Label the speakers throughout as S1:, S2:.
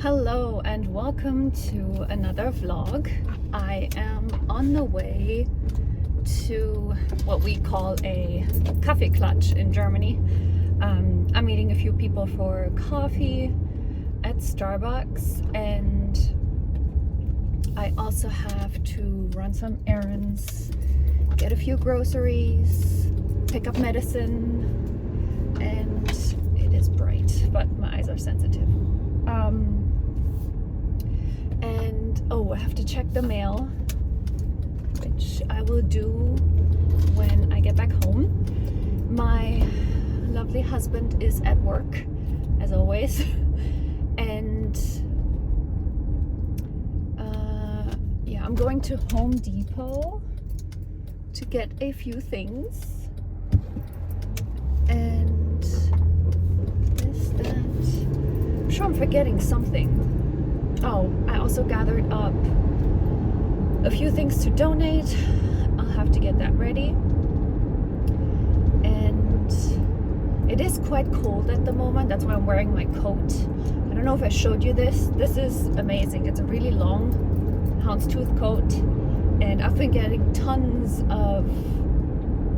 S1: Hello and welcome to another vlog. I am on the way to what we call a Kaffeeklatsch in Germany. I'm meeting a few people for coffee at Starbucks, and I also have to run some errands, get a few groceries, pick up medicine, and it is bright, but my eyes are sensitive. I have to check the mail, which I will do when I get back home. My lovely husband is at work, as always, and I'm going to Home Depot to get a few things. And I'm sure I'm forgetting something. Oh, I also gathered up a few things to donate. I'll have to get that ready. And it is quite cold at the moment. That's why I'm wearing my coat. I don't know if I showed you this. This is amazing. It's a really long houndstooth coat. And I've been getting tons of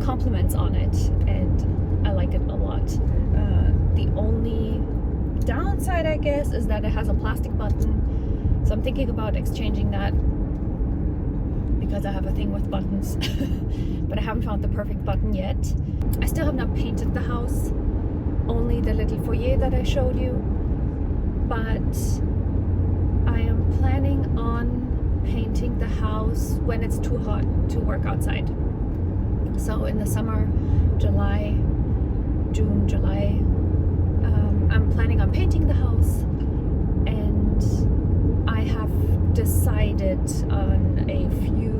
S1: compliments on it. And I like it a lot. The only downside, I guess, is that it has a plastic button. So I'm thinking about exchanging that because I have a thing with buttons. But I haven't found the perfect button yet. I still have not painted the house, only the little foyer that I showed you. But I am planning on painting the house when it's too hot to work outside. So in the summer, June, July, I'm planning on painting the house, and I have decided on a few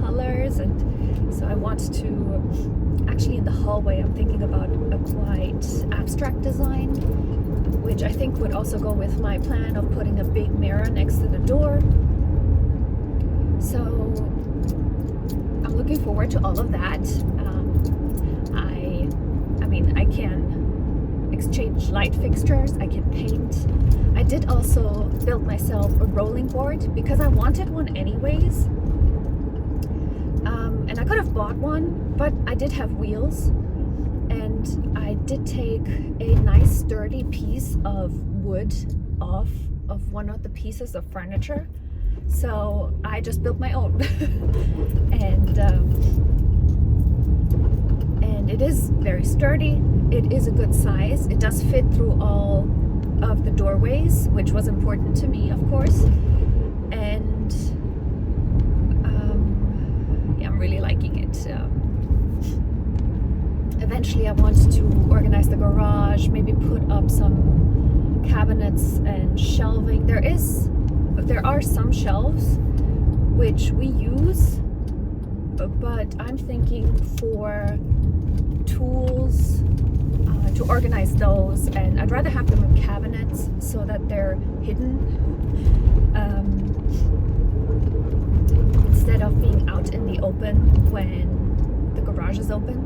S1: colors, and so I want to, actually in the hallway I'm thinking about a quite abstract design, which I think would also go with my plan of putting a big mirror next to the door. So I'm looking forward to all of that. I can exchange light fixtures, I can paint. I did also build myself a rolling board because I wanted one anyways. And I could have bought one, but I did have wheels, and I did take a nice sturdy piece of wood off of one of the pieces of furniture. So I just built my own. and it is very sturdy. It is a good size. It does fit through all of the doorways, which was important to me, of course. And I'm really liking it. Eventually I want to organize the garage, maybe put up some cabinets and shelving. There are some shelves which we use, but I'm thinking for tools to organize those, and I'd rather have them in cabinets so that they're hidden instead of being out in the open when the garage is open.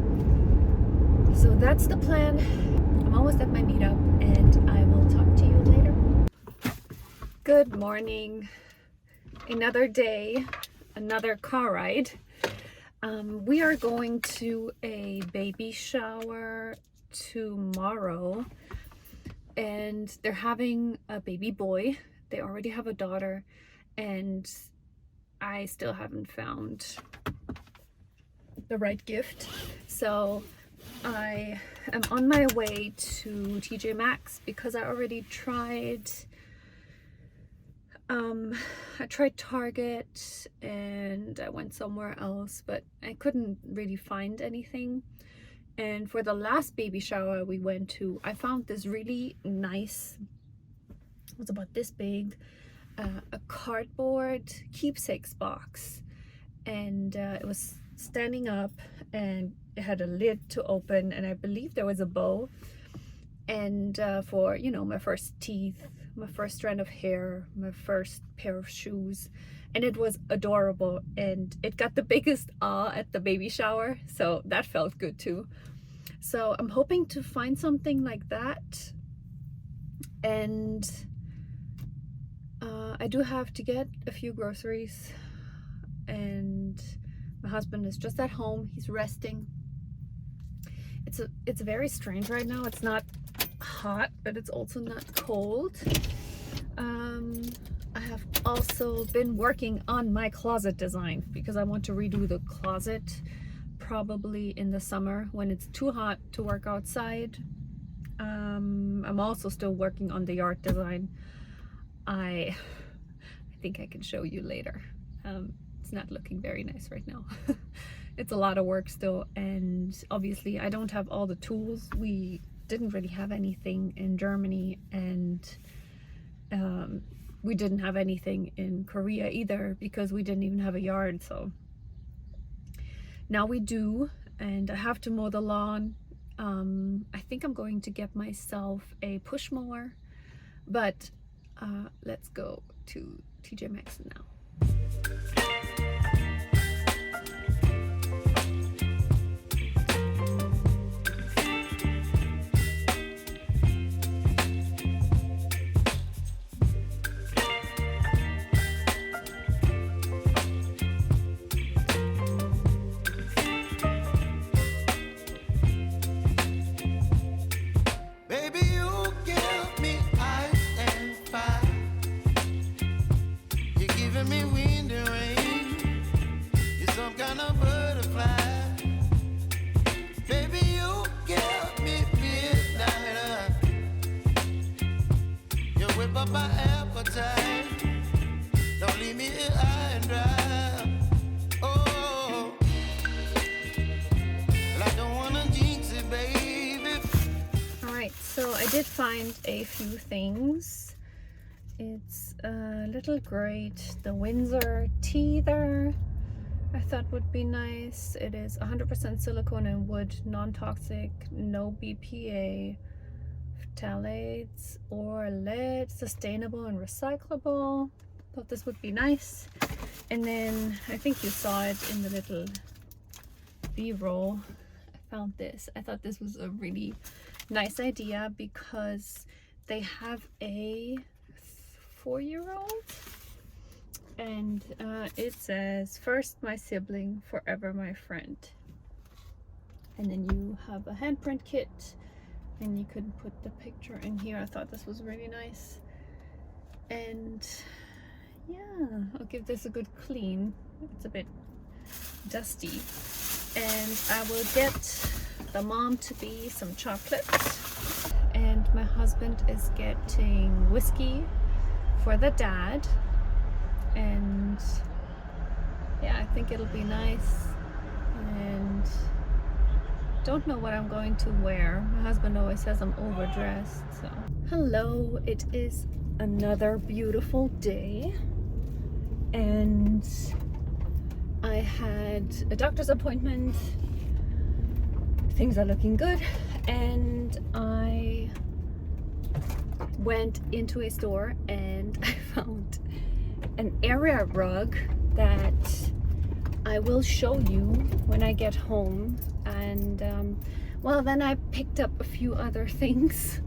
S1: So that's the plan. I'm almost at my meetup, and I will talk to you later. Good morning. Another day, another car ride. We are going to a baby shower tomorrow, and they're having a baby boy. They already have a daughter, and I still haven't found the right gift. So I am on my way to TJ Maxx because I already tried I tried Target, and I went somewhere else, but I couldn't really find anything. And for the last baby shower we went to, I found this really nice, it was about this big, a cardboard keepsakes box, and it was standing up, and it had a lid to open, and I believe there was a bow, and for, you know, my first teeth, my first strand of hair, my first pair of shoes, and it was adorable, and it got the biggest at the baby shower, so that felt good too. So I'm hoping to find something like that, and I do have to get a few groceries, and my husband is just at home. He's resting. It's very strange right now. It's not hot, but it's also not cold. I have also been working on my closet design because I want to redo the closet probably in the summer when it's too hot to work outside. I'm also still working on the yard design. I think I can show you later. It's not looking very nice right now. It's a lot of work still, and obviously I don't have all the tools. We didn't really have anything in Germany, and we didn't have anything in Korea either because we didn't even have a yard. So now we do, and I have to mow the lawn. I think I'm going to get myself a push mower, but let's go to TJ Maxx now. So I did find a few things. It's a little grate, the Windsor Teether I thought would be nice. It is 100% silicone and wood, non-toxic, no BPA, phthalates or lead, sustainable and recyclable. Thought this would be nice. And then I think you saw it in the little B-roll. I found this. I thought this was a really nice idea because they have a 4-year-old, and it says, "First my sibling, forever my friend." And then you have a handprint kit, and you could put the picture in here. I thought this was really nice. And yeah, I'll give this a good clean. It's a bit dusty. And I will get the mom to be some chocolate, and my husband is getting whiskey for the dad. And yeah, I think it'll be nice. And don't know what I'm going to wear. My husband always says I'm overdressed. So hello, it is another beautiful day, and I had a doctor's appointment. Things are looking good, and I went into a store and I found an area rug that I will show you when I get home. And well, then I picked up a few other things.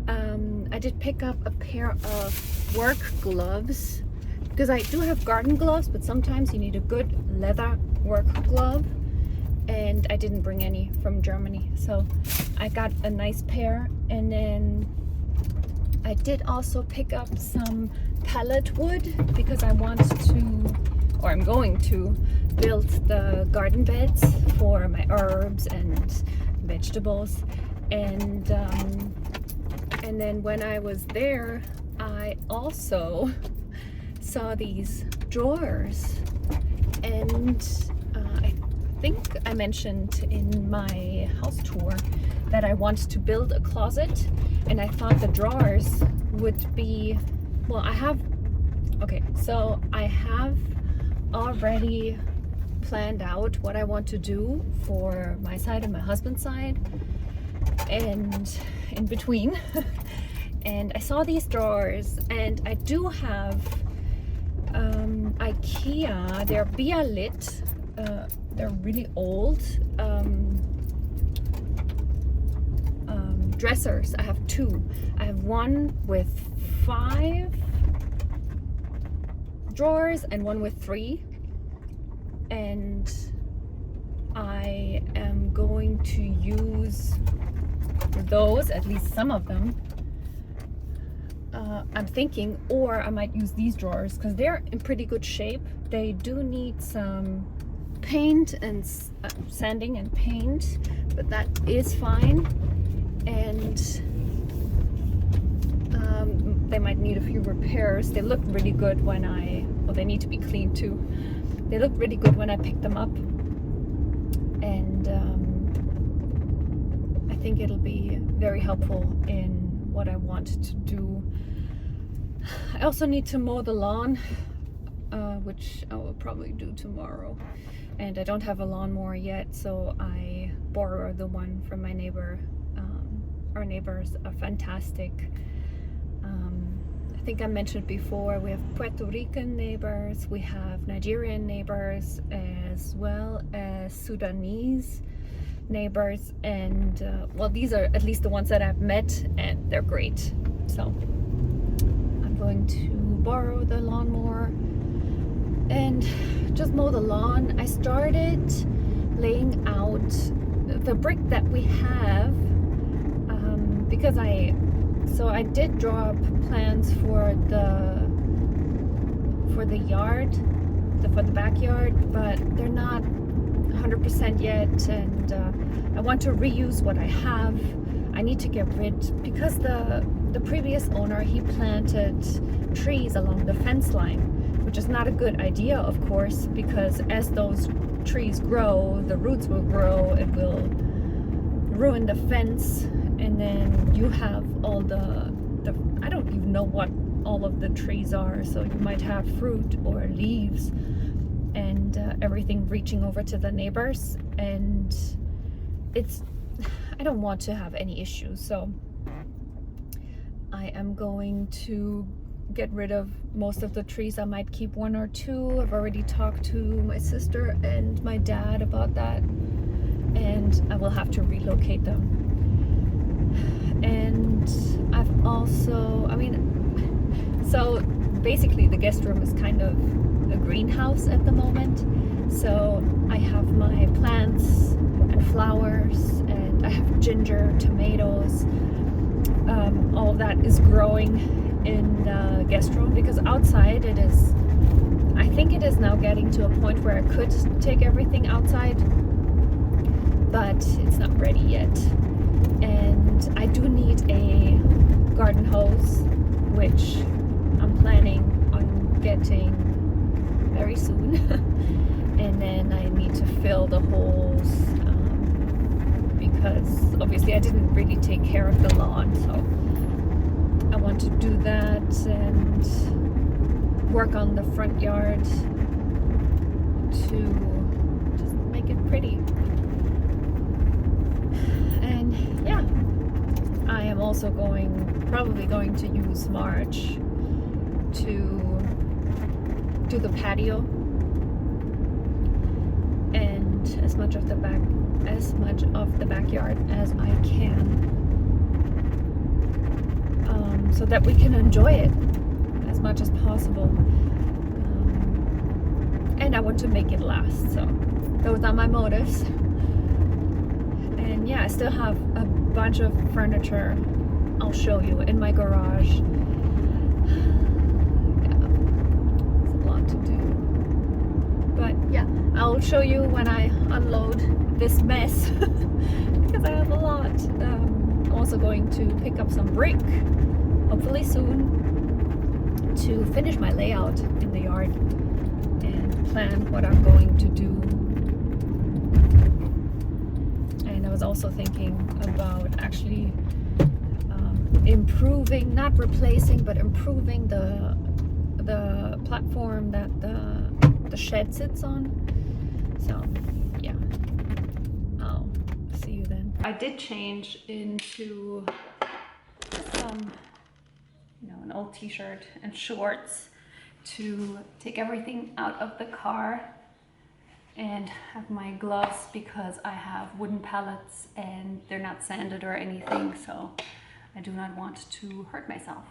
S1: I did pick up a pair of work gloves because I do have garden gloves, but sometimes you need a good leather work glove, and I didn't bring any from Germany, so I got a nice pair. And then I did also pick up some pallet wood because I want to, or I'm going to, build the garden beds for my herbs and vegetables. And then when I was there, I also saw these drawers, and I think I mentioned in my house tour that I want to build a closet, and I thought the drawers would be, well, I have already planned out what I want to do for my side and my husband's side and in between. And I saw these drawers, and I do have IKEA, they're Bialit, they're really old dressers. I have two. I have one with 5 drawers and one with 3, and I am going to use those, at least some of them. I'm thinking, or I might use these drawers because they're in pretty good shape. They do need some paint and sanding and paint, but that is fine. And they might need a few repairs. They look really good when well, they need to be cleaned too. They look really good when I picked them up, and I think it'll be very helpful in what I want to do. I also need to mow the lawn, which I will probably do tomorrow. And I don't have a lawnmower yet, so I borrow the one from my neighbor. Our neighbors are fantastic. I think I mentioned before, we have Puerto Rican neighbors, we have Nigerian neighbors, as well as Sudanese neighbors, and well, these are at least the ones that I've met, and they're great. So I'm going to borrow the lawnmower and just mow the lawn. I started laying out the brick that we have, because I did draw up plans for the yard, for the backyard, but they're not 100% yet, and I want to reuse what I have. I need to get rid, because the previous owner, he planted trees along the fence line, which is not a good idea, of course, because as those trees grow, the roots will grow, it will ruin the fence, and then you have all the I don't even know what all of the trees are, so you might have fruit or leaves and everything reaching over to the neighbors, and I don't want to have any issues, so I am going to get rid of most of the trees. I might keep 1 or 2. I've already talked to my sister and my dad about that, and I will have to relocate them. And I've also, so basically the guest room is kind of a greenhouse at the moment. So I have my plants and flowers, and I have ginger, tomatoes. All of that is growing in the guest room, because outside I think it is now getting to a point where I could take everything outside, but it's not ready yet. And I do need a garden hose, which I'm planning on getting very soon. And then I need to fill the holes, because obviously I didn't really take care of the lawn, so I want to do that and work on the front yard to just make it pretty. And yeah, I am also probably going to use March to do the patio and as much of the backyard as I can, so that we can enjoy it as much as possible. And I want to make it last, so those are my motives. And yeah, I still have a bunch of furniture I'll show you in my garage. Yeah, it's a lot to do. But yeah, I'll show you when I unload this mess, because I have a lot. I'm also going to pick up some brick, hopefully soon, to finish my layout in the yard and plan what I'm going to do. And I was also thinking about actually improving, not replacing, but improving the platform that the shed sits on. So yeah, I'll see you then. I did change into some, an old t-shirt and shorts to take everything out of the car, and have my gloves because I have wooden pallets and they're not sanded or anything, so I do not want to hurt myself.